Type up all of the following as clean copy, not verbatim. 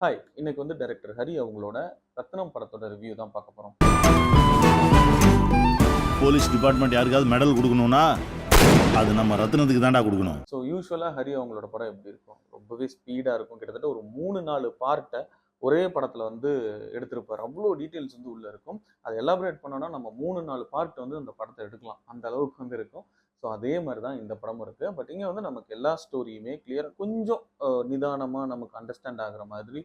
Hi! இன்னைக்கு வந்து director Hari அவங்களோட ரத்னம் படத்தோட ரிவ்யூ தான் பார்க்க போறோம். போலீஸ் டிபார்ட்மெண்ட் யாருக்காவது மெடல் கொடுக்கணும்னா அது நம்ம ரத்னத்துக்கு தான்டா கொடுக்கணும். ஸோ யூசுவலா ஹரி அவங்களோட படம் எப்படி இருக்கும்? ரொம்பவே ஸ்பீடா இருக்கும். கிட்டத்தட்ட ஒரு 3, 4 பார்ட்ட ஒரே படத்துல வந்து எடுத்திருப்பாரு. அவ்ளோ டீட்டெயில்ஸ் வந்து உள்ள இருக்கும். அத எலாபரேட் பண்ணோம்னா நம்ம 3, 4 பார்ட் வந்து அந்த படத்த எடுக்கலாம். அந்த அளவுக்கு வந்து இருக்கும். ஸோ அதே மாரி தான் இந்த படமும் இருக்கு. பட் இங்க வந்து நமக்கு எல்லா ஸ்டோரியுமே கிளியரா கொஞ்சம் நிதானமா நமக்கு அண்டர்ஸ்டாண்ட் ஆகுற மாதிரி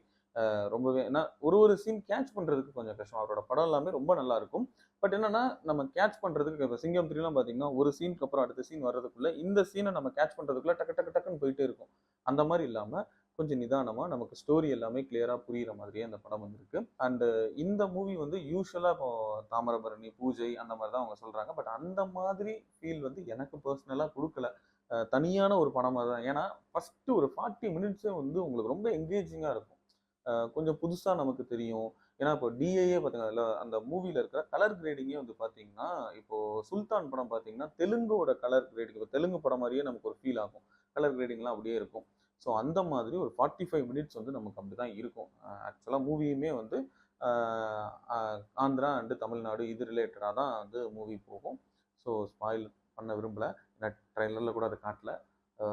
ரொம்பவே ஏன்னா ஒரு சீன் கேட்ச் பண்றதுக்கு கொஞ்சம் கஷ்டம். அவரோட படம் எல்லாமே ரொம்ப நல்லா இருக்கும். பட் என்னன்னா, நம்ம கேட்ச் பண்றதுக்கு இப்ப சிங்கம் 3லாம் பார்த்தீங்கன்னா, ஒரு சீனுக்கு அப்புறம் அடுத்த சீன் வர்றதுக்குள்ள, இந்த சீன நம்ம கேட்ச் பண்றதுக்குள்ள டக்கு டக்கு டக்குன்னு போயிட்டே இருக்கும். அந்த மாரி இல்லாம, கொஞ்சம் நிதானமா நமக்கு ஸ்டோரி எல்லாமே கிளியரா புரியிற மாதிரியே அந்த படம் வந்திருக்கு. அண்ட் இந்த மூவி வந்து யூசுவலா இப்போ தாமிரபரணி, பூஜை அந்த மாரி தான் அவங்க சொல்றாங்க. பட் அந்த மாதிரி ஃபீல் வந்து எனக்கு பெர்சனலா குடுக்கல. தனியான ஒரு படமா தான். ஏன்னா, ஃபர்ஸ்ட் ஒரு 40 மினிட்ஸே வந்து உங்களுக்கு ரொம்ப என்கேஜிங்கா இருக்கும். கொஞ்சம் புதுசா நமக்கு தெரியும். ஏன்னா, இப்போ டிஐயே பார்த்தீங்கன்னா, அதுல அந்த மூவில இருக்கிற கலர் கிரேடிங்கே வந்து பார்த்தீங்கன்னா, இப்போ சுல்தான் படம் பார்த்தீங்கன்னா, தெலுங்கோட கலர் கிரேடிங் இப்போ தெலுங்கு படம் மாரியே நமக்கு ஒரு ஃபீல் ஆகும். கலர் கிரேடிங்லாம் அப்படியே இருக்கும். ஸோ அந்த மாதிரி ஒரு 45 மினிட்ஸ் வந்து நமக்கு அப்படிதான் இருக்கும். ஆக்சுவலா மூவியுமே வந்து அ அ ஆந்திரா அண்ட் தமிழ்நாடு இது ரிலேட்டடா தான் வந்து மூவி போகும். ஸோ ஸ்பாயில் பண்ண விரும்பல. ஏன்னா ட்ரெய்லர்ல கூட அத காட்டல.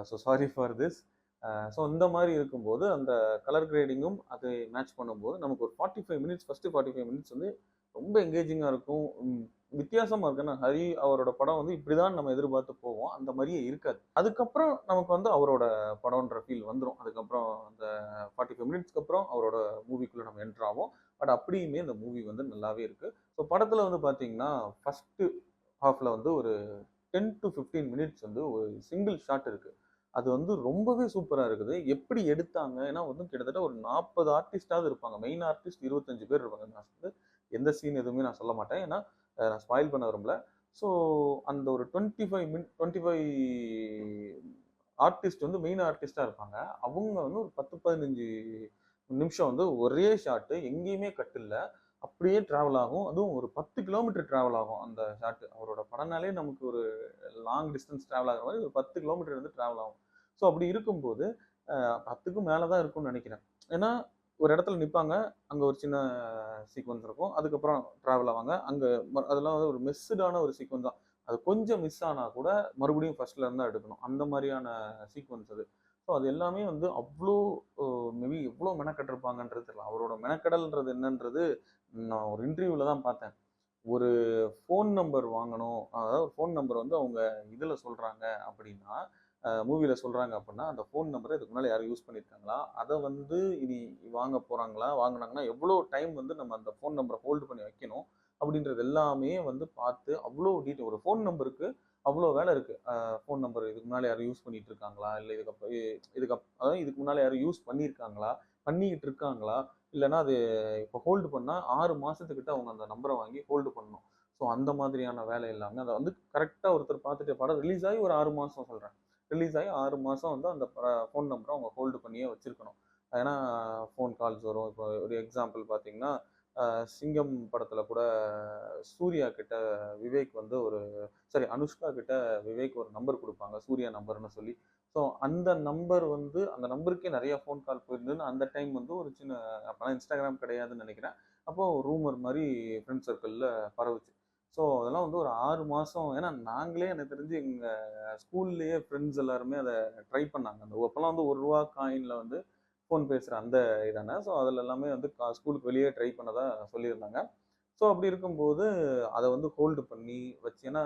So sorry for this. So இந்த மாரி இருக்கும்போது, அந்த கலர் கிரேடிங்கும் அது மேட்ச் பண்ணும்போது, நமக்கு ஒரு 45 மினிட்ஸ் ஃபர்ஸ்ட் 45 மினிட்ஸ் வந்து ரொம்ப என்கேஜிங்கா இருக்கும். வித்தியாசமா இருக்கு. ஏன்னா, ஹரி அவரோட படம் வந்து இப்படிதான் நம்ம எதிர்பார்த்து போவோம். அந்த மாரியே இருக்காது. அதுக்கப்புறம் நமக்கு வந்து அவரோட படம்ன்ற ஃபீல் வந்துரும். அதுக்கப்புறம் அந்த 45 மினிட்ஸ்க்கு அப்புறம் அவரோட மூவிக்குள்ள நம்ம என்டர் ஆவோம். பட் அப்படியுமே இந்த மூவி வந்து நல்லாவே இருக்கு. ஸோ படத்துல வந்து பார்த்தீங்கன்னா, ஃபர்ஸ்ட் ஹாஃப்ல வந்து ஒரு 10 டூ 15 மினிட்ஸ் வந்து ஒரு சிங்கிள் ஷாட் இருக்கு. அது வந்து ரொம்பவே சூப்பரா இருக்குது. எப்படி எடுத்தாங்க? ஏன்னா வந்து கிட்டத்தட்ட ஒரு 40 ஆர்டிஸ்ட்டாவது இருப்பாங்க. மெயின் ஆர்டிஸ்ட் 25 பேர் இருப்பாங்க. நான் வந்து எந்த சீன் எதுவுமே நான் சொல்ல மாட்டேன். ஏன்னா, நான் ஸ்பாயில் பண்ண விரும்பல. ஸோ அந்த ஒரு 25 ஆர்டிஸ்ட் வந்து மெயின் ஆர்டிஸ்ட்டா இருப்பாங்க. அவங்க வந்து ஒரு 10, 15 நிமிஷம் வந்து ஒரே ஷாட் எங்கேயுமே கட் இல்ல. அப்படியே டிராவல் ஆகும். அதுவும் ஒரு 10 கிலோமீட்டர் டிராவல் ஆகும் அந்த ஷாட். அவரோட படம்னாலே நமக்கு ஒரு லாங் டிஸ்டன்ஸ் டிராவல் ஆகுற மாரி ஒரு 10 கிலோமீட்டர் வந்து டிராவல் ஆகும். ஸோ அப்படி இருக்கும்போது, 10க்கும் மேல தான் இருக்கும்னு நெனைக்கிறேன். ஏன்னா, ஒரு இடத்துல நிப்பாங்க. அங்க ஒரு சின்ன சீக்வென்ஸ் இருக்கும். அதுக்கப்புறம் டிராவல் ஆவாங்க. அங்க அதெல்லாம் வந்து ஒரு மிஸ்டான ஒரு சீக்வென்ஸ் தான். அது கொஞ்சம் மிஸ் ஆனா கூட மறுபடியும் ஃபர்ஸ்ட்ல இருந்து தான் எடுக்கணும். அந்த மாரியான சீக்வென்ஸ் அது. ஸோ அது எல்லாமே வந்து அவ்ளோ மேபி எவ்ளோ மெனக்கெட்டுருப்பாங்கன்றது தெரியல. அவரோட மெனக்கெடல்ன்றது என்னன்றது நான் ஒரு இன்டர்வியூல தான் பார்த்தேன். ஒரு ஃபோன் நம்பர் வாங்கணும். அதாவது ஃபோன் நம்பர் வந்து அவங்க இதுல சொல்றாங்க அப்படின்னா, மூவில சொல்றாங்க அப்படின்னா, அந்த ஃபோன் நம்பர இதுக்கு முன்னால யாரும் யூஸ் பண்ணியிருக்காங்களா? அத வந்து இனி வாங்க போறாங்களா? வாங்குனாங்கன்னா எவ்வளோ டைம் வந்து நம்ம அந்த ஃபோன் நம்பர ஹோல்டு பண்ணி வைக்கணும்? அப்படின்றது எல்லாமே வந்து பார்த்து அவ்ளோ டீட்டெயில் ஒரு ஃபோன் நம்பருக்கு அவ்ளோ வேலை இருக்கு. ஃபோன் நம்பர் இதுக்கு முன்னால யாரும் யூஸ் பண்ணிட்டு இருக்காங்களா? இல்ல அதாவது இதுக்கு முன்னால யாரும் யூஸ் பண்ணியிருக்காங்களா? பண்ணிக்கிட்டு இருக்காங்களா? இல்லன்னா அது இப்போ ஹோல்டு பண்ணா 6 மாசத்துக்கிட்ட அவங்க அந்த நம்பர வாங்கி ஹோல்டு பண்ணணும். ஸோ அந்த மாதிரியான வேலை எல்லாமே அத வந்து கரெக்ட்டா ஒருத்தர் பார்த்துட்டு படம் ரிலீஸ் ஆகி ஒரு 6 மாசம் சொல்றேன். ரிலீஸ் ஆகி 6 மாசம் வந்து அந்த ஃபோன் நம்பர அவங்க ஹோல்டு பண்ணியே வச்சிருக்கணும். ஏன்னா ஃபோன் கால்ஸ் வரும். இப்போ ஒரு எக்ஸாம்பிள் பார்த்தீங்கன்னா, சிங்கம் படத்துல கூட சூர்யா கிட்ட விவேக் வந்து ஒரு அனுஷ்கா கிட்ட விவேக் ஒரு நம்பர் குடுப்பாங்க. சூர்யா நம்பர்ன்னு சொல்லி. ஸோ அந்த நம்பர் வந்து அந்த நம்பருக்கே நெறைய ஃபோன் கால் போயிருந்ததுன்னு அந்த டைம் வந்து ஒரு சின்ன அப்பலாம் Instagram கிடையாதுன்னு நெனைக்கிறேன். அப்போ ரூமர் மாரி ஃப்ரெண்ட் சர்க்கிள்ல பரவுச்சு. ஸோ அதெல்லாம் வந்து ஒரு 6 மாசம் ஏன்னா நாங்களே எனக்கு தெரிஞ்சு எங்க ஸ்கூல்லயே ஃப்ரெண்ட்ஸ் எல்லாருமே அத ட்ரை பண்ணாங்க. அந்த அப்பலாம் வந்து ரூ. 1 காயின்ல வந்து ஃபோன் பேசுற அந்த இதான. ஸோ அதுல எல்லாமே வந்து ஸ்கூலுக்கு வெளியே ட்ரை பண்ணதா சொல்லியிருந்தாங்க. ஸோ அப்படி இருக்கும்போது அத வந்து ஹோல்டு பண்ணி வச்சு ஏன்னா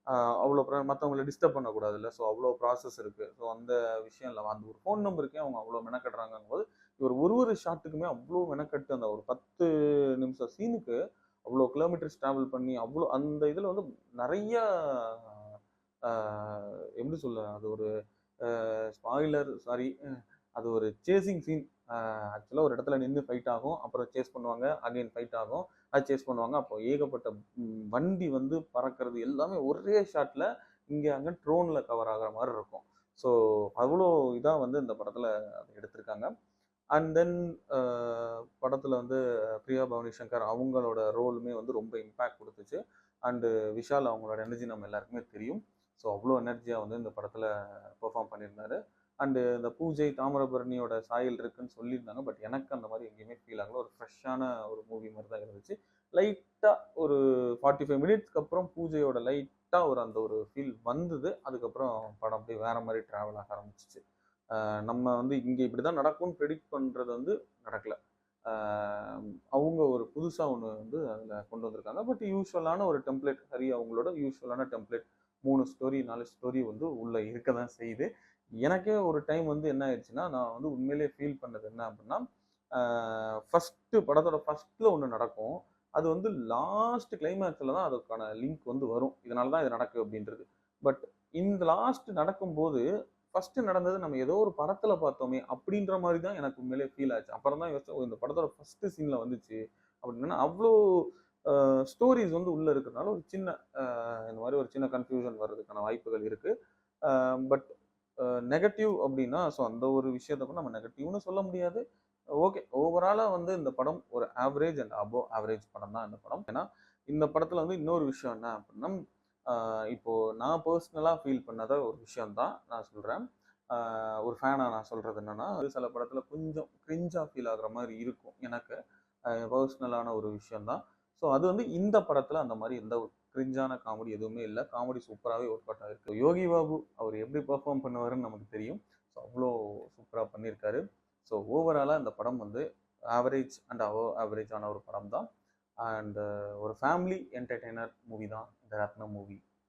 அ அவ்வளோ மத்தவங்கள டிஸ்டர்ப் பண்ணக்கூடாதுல்ல. ஸோ அவ்வளோ ப்ராசஸ் இருக்கு. ஸோ அந்த விஷயம் இல்ல. அந்த ஒரு ஃபோன் நம்பருக்கே அவங்க அவ்வளோ மெனக்கெடுறாங்கங்கும்போது, இவர் ஒரு ஷாட்டுக்குமே அவ்ளோ மெனக்கெட்டு அந்த ஒரு 10 நிமிஷம் சீனுக்கு அவ்ளோ கிலோமீட்டர்ஸ் டிராவல் பண்ணி, அவ்ளோ அந்த இதுல வந்து நெறைய அ எப்படி சொல்ல? அது ஒரு ஸ்பாயிலர் சாரி. அது ஒரு சேசிங் சீன். ஆக்சுவலா ஒரு இடத்துல நின்னு ஃபைட் ஆகும். அப்புறம் சேஸ் பண்ணுவாங்க. அகைன் ஃபைட் ஆகும். அது சேஸ் பண்ணுவாங்க. அப்போ ஏகப்பட்ட வண்டி வந்து பறக்கிறது எல்லாமே ஒரே ஷாட்ல இங்க, அங்க ட்ரோன்ல கவர் ஆகுற மாரி இருக்கும். ஸோ அவ்ளோ இதா வந்து இந்த படத்துல அத எடுத்திருக்காங்க. அண்ட் தென் அ படத்துல வந்து பிரியா பவானி சங்கர் அவங்களோட ரோலுமே வந்து ரொம்ப இம்பாக்ட் குடுத்துச்சு. அண்ட் விஷால் அவங்களோட எனர்ஜி நம்ம எல்லாருக்குமே தெரியும். ஸோ அவ்ளோ எனர்ஜியா வந்து இந்த படத்துல பெர்ஃபார்ம் பண்ணியிருந்தாரு. அண்டு இந்த பூஜை தாமிரபரணியோட சாயல் இருக்குன்னு சொல்லியிருந்தாங்க. பட் எனக்கு அந்த மாதிரி எங்கேயுமே ஃபீல் ஆகல. ஒரு ஃப்ரெஷ்ஷான ஒரு மூவி மாதிரி தான் இருந்துச்சு. லைட்டாக ஒரு 45 மினிட்ஸ்க்கு அப்புறம் பூஜையோட லைட்டாக ஒரு அந்த ஒரு ஃபீல் வந்தது. அதுக்கப்புறம் படம் அப்படியே வேற மாதிரி ட்ராவல் ஆக ஆரம்பிச்சிச்சு. நம்ம வந்து இங்கே இப்படி தான் நடக்கும்னு ப்ரெடிக்ட் பண்ணுறது வந்து நடக்கல. அவங்க ஒரு புதுசாக ஒன்று வந்து அதில் கொண்டு வந்திருக்காங்க. பட் யூஸ்வலான ஒரு டெம்ப்ளேட் ஹரி அவங்களோட யூஸ்வலான டெம்ப்ளேட் 3 ஸ்டோரி 4 ஸ்டோரி வந்து உள்ளே இருக்க தான் செய்யுது. எனக்கே ஒரு டைம் வந்து என்ன ஆயிடுச்சுன்னா, நான் வந்து உண்மையிலேயே ஃபீல் பண்ணது என்ன அப்படின்னா, ஃபர்ஸ்ட்டு படத்தோட ஃபர்ஸ்ட்டில் ஒன்று நடக்கும். அது வந்து லாஸ்ட் கிளைமேக்ஸில் தான் அதுக்கான லிங்க் வந்து வரும். இதனால தான் இது நடக்கு அப்படின்றது. பட் இந்த லாஸ்ட் நடக்கும்போது ஃபர்ஸ்ட் நடந்தது நம்ம ஏதோ ஒரு படத்துல பார்த்தோமே அப்படின்ற மாதிரி தான் எனக்கு உண்மையிலேயே ஃபீல் ஆச்சு. அப்புறம் தான் யோசிச்சேன், ஓ இந்த படத்தோட ஃபர்ஸ்ட் சீன்ல வந்துச்சு அப்படின்னா அவ்வளோ ஸ்டோரிஸ் வந்து உள்ள இருக்கிறதுனால ஒரு சின்ன இந்த மாதிரி ஒரு சின்ன கன்ஃபியூஷன் வர்றதுக்கான வாய்ப்புகள் இருக்கு. பட் நெகட்டிவ் அப்படின்னா ஸோ அந்த ஒரு விஷயத்த கூட நம்ம நெகட்டிவ்னு சொல்ல முடியாது. ஓகே, ஓவராலாக வந்து இந்த படம் ஒரு ஆவரேஜ் அண்ட் அபோவ் ஆவரேஜ் படம் தான் இந்த படம். ஏன்னா இந்த படத்துல வந்து இன்னொரு விஷயம் என்ன அப்படின்னா, இப்போ நான் பர்சனலாக ஃபீல் பண்ணத ஒரு விஷயம் தான் நான் சொல்கிறேன். ஒரு ஃபேனாக நான் சொல்கிறது என்னன்னா, சில படத்தில் கொஞ்சம் கிரிஞ்சாக ஃபீல் ஆகுற மாதிரி இருக்கும் எனக்கு. பர்சனலான ஒரு விஷயம் தான். ஸோ அது வந்து இந்த படத்தில் அந்த மாதிரி எந்த ஒரு கிரிஞ்சான காமெடி எதுவுமே இல்லை. காமெடி சூப்பராகவே ஒர்க் அவுட் ஆகிருக்கு. யோகி பாபு அவர் எப்படி பெர்ஃபார்ம் பண்ணுவாருன்னு நமக்கு தெரியும். ஸோ அவ்வளோ சூப்பராக பண்ணியிருக்காரு. ஸோ ஓவராலாக இந்த படம் வந்து ஆவரேஜ் அண்ட் ஆவரேஜான ஒரு படம் தான். அண்ட் ஒரு ஃபேமிலி என்டர்டெய்னர் மூவி தான் இந்த ரத்னம் மூவி.